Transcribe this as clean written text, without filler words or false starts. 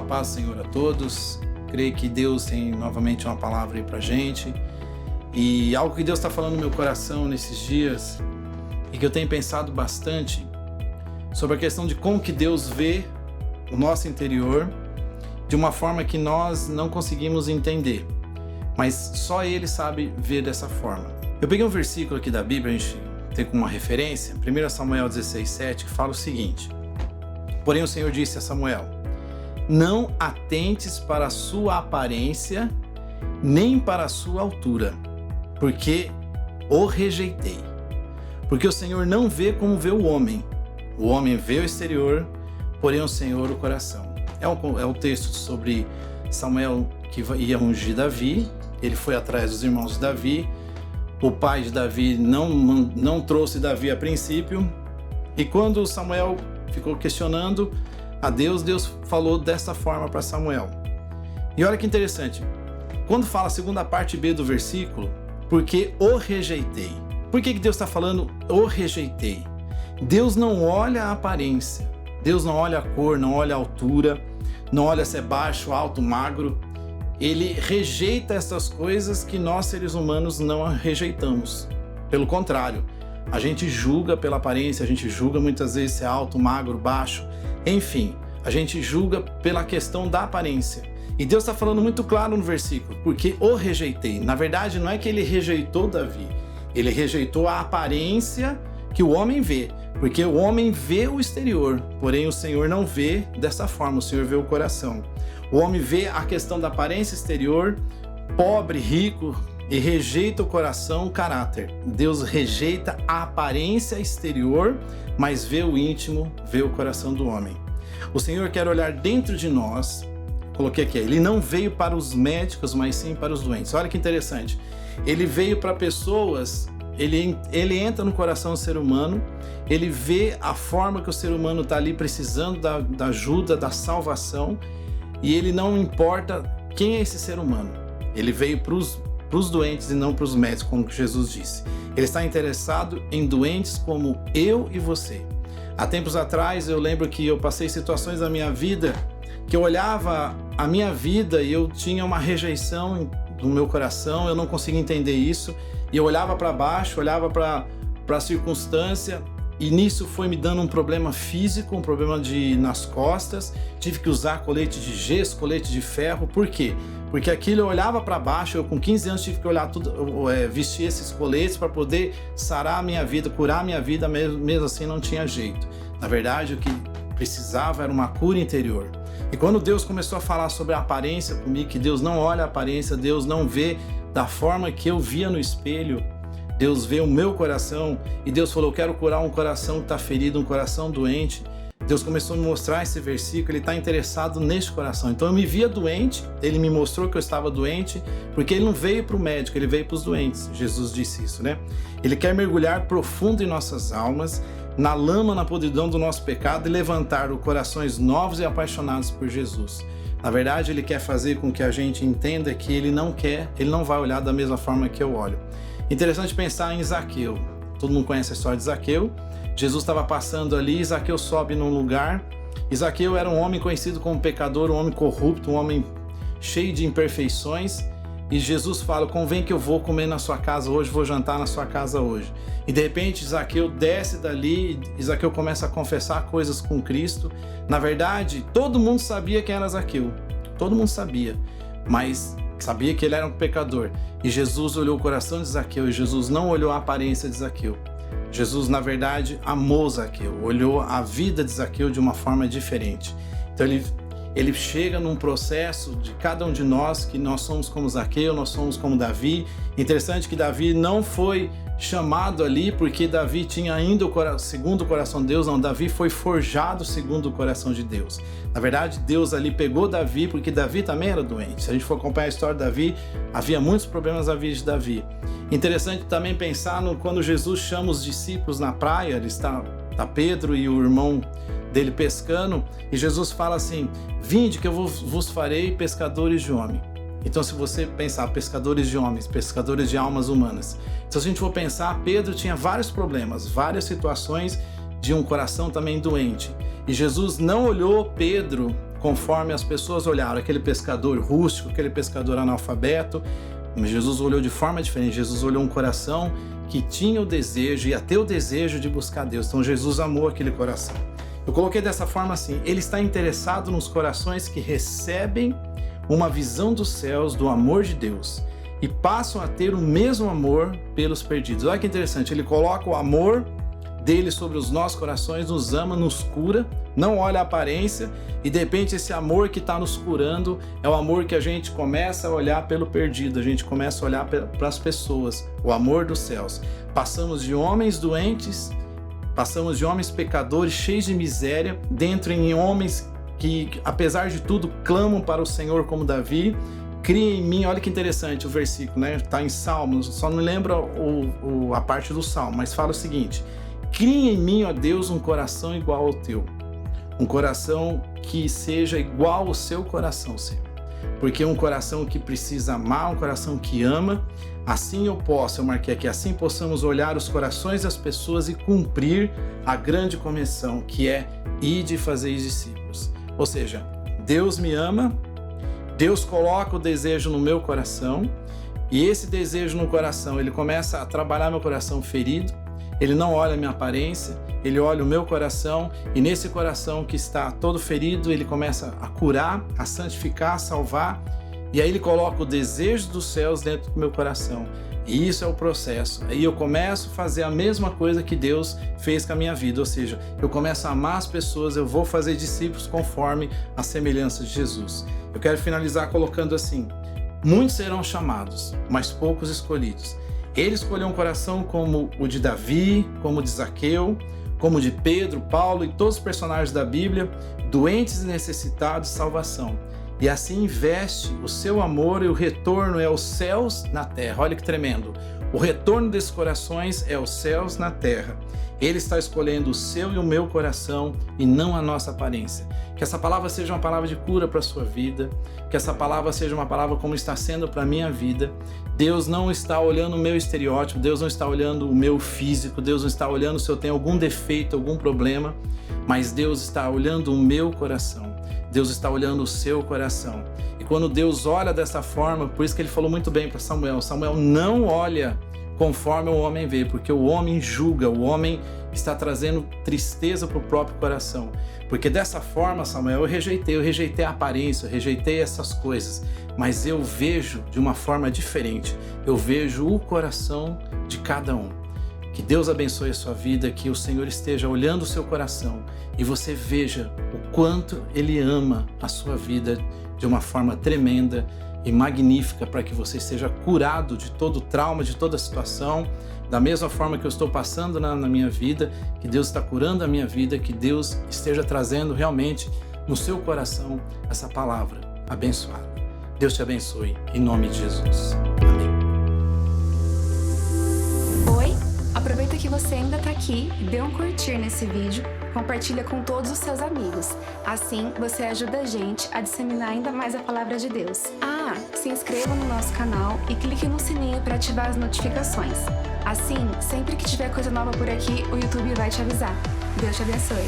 paz do Senhor a todos. Creio que Deus tem novamente uma palavra aí pra gente. E algo que Deus está falando no meu coração nesses dias e que eu tenho pensado bastante sobre a questão de como que Deus vê o nosso interior de uma forma que nós não conseguimos entender, mas só Ele sabe ver dessa forma. Eu peguei um versículo aqui da Bíblia, a gente tem como uma referência, 1 Samuel 16:7, que fala o seguinte: porém o Senhor disse a Samuel: não atentes para a sua aparência, nem para a sua altura, porque o rejeitei. Porque o Senhor não vê como vê o homem vê o exterior, porém o Senhor o coração. É um texto sobre Samuel que ia ungir Davi. Ele foi atrás dos irmãos de Davi. O pai de Davi não trouxe Davi a princípio. E quando Samuel ficou questionando a Deus, Deus falou dessa forma para Samuel. E olha que interessante, quando fala a segunda parte B do versículo, porque o rejeitei. Por que Deus está falando o rejeitei? Deus não olha a aparência, Deus não olha a cor, não olha a altura, não olha se é baixo, alto, magro. Ele rejeita essas coisas que nós seres humanos não rejeitamos. Pelo contrário, a gente julga pela aparência, a gente julga muitas vezes se é alto, magro, baixo. Enfim, a gente julga pela questão da aparência. E Deus está falando muito claro no versículo, porque o rejeitei. Na verdade, não é que ele rejeitou Davi, ele rejeitou a aparência que o homem vê, porque o homem vê o exterior, porém o Senhor não vê dessa forma, o Senhor vê o coração. O homem vê a questão da aparência exterior, pobre, rico, e rejeita o coração, o caráter. Deus rejeita a aparência exterior, mas vê o íntimo, vê o coração do homem. O Senhor quer olhar dentro de nós. Coloquei aqui, ele não veio para os médicos, mas sim para os doentes. Olha que interessante. Ele veio para pessoas, ele entra no coração do ser humano, ele vê a forma que o ser humano está ali precisando da ajuda, da salvação, e ele não importa quem é esse ser humano. Ele veio para os doentes e não para os médicos, como Jesus disse. Ele está interessado em doentes como eu e você. Há tempos atrás eu lembro que eu passei situações na minha vida que eu olhava a minha vida e eu tinha uma rejeição no meu coração, eu não conseguia entender isso, e eu olhava para baixo, olhava para a circunstância, e nisso foi me dando um problema físico, um problema nas costas. Tive que usar colete de gesso, colete de ferro. Por quê? Porque aquilo eu olhava para baixo, eu com 15 anos tive que olhar tudo, vestir esses coletes para poder sarar a minha vida, curar a minha vida, mesmo assim não tinha jeito. Na verdade, o que precisava era uma cura interior. E quando Deus começou a falar sobre a aparência comigo, que Deus não olha a aparência, Deus não vê da forma que eu via no espelho, Deus vê o meu coração, e Deus falou: eu quero curar um coração que está ferido, um coração doente. Deus começou a me mostrar esse versículo, ele está interessado neste coração. Então eu me via doente, ele me mostrou que eu estava doente, porque ele não veio para o médico, ele veio para os doentes. Jesus disse isso, né? Ele quer mergulhar profundo em nossas almas, na lama, na podridão do nosso pecado, e levantar corações novos e apaixonados por Jesus. Na verdade, ele quer fazer com que a gente entenda que ele não vai olhar da mesma forma que eu olho. Interessante pensar em Zaqueu. Todo mundo conhece a história de Zaqueu. Jesus estava passando ali, Zaqueu sobe num lugar. E Zaqueu era um homem conhecido como pecador, um homem corrupto, um homem cheio de imperfeições. E Jesus fala: convém que eu vou comer na sua casa hoje, vou jantar na sua casa hoje. E de repente Zaqueu desce dali e Zaqueu começa a confessar coisas com Cristo. Na verdade, todo mundo sabia quem era Zaqueu. Todo mundo sabia, mas sabia que ele era um pecador. E Jesus olhou o coração de Zaqueu, e Jesus não olhou a aparência de Zaqueu. Jesus, na verdade, amou Zaqueu, olhou a vida de Zaqueu de uma forma diferente. Então ele chega num processo de cada um de nós, que nós somos como Zaqueu, nós somos como Davi. Interessante que Davi não foi chamado ali porque Davi tinha ainda segundo o coração de Deus. Não, Davi foi forjado segundo o coração de Deus. Na verdade, Deus ali pegou Davi porque Davi também era doente. Se a gente for acompanhar a história de Davi, havia muitos problemas na vida de Davi. Interessante também pensar quando Jesus chama os discípulos na praia, está Pedro e o irmão dele pescando, e Jesus fala assim: vinde que eu vos farei pescadores de homem. Então, se você pensar pescadores de homens, pescadores de almas humanas, então se a gente for pensar, Pedro tinha vários problemas, várias situações de um coração também doente. E Jesus não olhou Pedro conforme as pessoas olharam. Aquele pescador rústico, aquele pescador analfabeto, mas Jesus olhou de forma diferente. Jesus olhou um coração que tinha o desejo, ia ter o desejo de buscar Deus. Então Jesus amou aquele coração. Eu coloquei dessa forma assim: ele está interessado nos corações que recebem uma visão dos céus, do amor de Deus, e passam a ter o mesmo amor pelos perdidos. Olha que interessante, ele coloca o amor dele sobre os nossos corações, nos ama, nos cura, não olha a aparência, e de repente esse amor que está nos curando é o amor que a gente começa a olhar pelo perdido, a gente começa a olhar para as pessoas, o amor dos céus. Passamos de homens doentes, passamos de homens pecadores, cheios de miséria, dentro em homens que, apesar de tudo, clamam para o Senhor como Davi. Cria em mim, olha que interessante o versículo, né? Está em Salmos, só não lembra a parte do Salmo, mas fala o seguinte: cria em mim, ó Deus, um coração igual ao teu, um coração que seja igual ao seu coração, Senhor. Porque um coração que precisa amar, um coração que ama, assim eu marquei aqui, assim possamos olhar os corações das pessoas e cumprir a grande comissão, que é ide e fazeis discípulos. Ou seja, Deus me ama, Deus coloca o desejo no meu coração, e esse desejo no coração, ele começa a trabalhar meu coração ferido. Ele não olha a minha aparência, ele olha o meu coração, e nesse coração que está todo ferido, ele começa a curar, a santificar, a salvar, e aí ele coloca o desejo dos céus dentro do meu coração. E isso é o processo. Aí eu começo a fazer a mesma coisa que Deus fez com a minha vida, ou seja, eu começo a amar as pessoas, eu vou fazer discípulos conforme a semelhança de Jesus. Eu quero finalizar colocando assim: muitos serão chamados, mas poucos escolhidos. Ele escolheu um coração como o de Davi, como o de Zaqueu, como o de Pedro, Paulo e todos os personagens da Bíblia, doentes e necessitados de salvação. E assim investe o seu amor, e o retorno é os céus na terra. Olha que tremendo. O retorno desses corações é os céus na terra. Ele está escolhendo o seu e o meu coração e não a nossa aparência. Que essa palavra seja uma palavra de cura para a sua vida. Que essa palavra seja uma palavra como está sendo para a minha vida. Deus não está olhando o meu estereótipo, Deus não está olhando o meu físico, Deus não está olhando se eu tenho algum defeito, algum problema, mas Deus está olhando o meu coração. Deus está olhando o seu coração. E quando Deus olha dessa forma, por isso que ele falou muito bem para Samuel: Samuel, não olha conforme o homem vê, porque o homem julga, o homem está trazendo tristeza para o próprio coração. Porque dessa forma, Samuel, eu rejeitei a aparência, eu rejeitei essas coisas, mas eu vejo de uma forma diferente, eu vejo o coração de cada um. Que Deus abençoe a sua vida, que o Senhor esteja olhando o seu coração e você veja o quanto Ele ama a sua vida de uma forma tremenda e magnífica, para que você seja curado de todo trauma, de toda situação, da mesma forma que eu estou passando na minha vida, que Deus está curando a minha vida, que Deus esteja trazendo realmente no seu coração essa palavra abençoada. Deus te abençoe, em nome de Jesus. Amém. Oi, aproveita que você ainda está aqui, dê um curtir nesse vídeo, compartilha com todos os seus amigos. Assim, você ajuda a gente a disseminar ainda mais a palavra de Deus. Se inscreva no nosso canal e clique no sininho para ativar as notificações. Assim, sempre que tiver coisa nova por aqui, o YouTube vai te avisar. Deus te abençoe.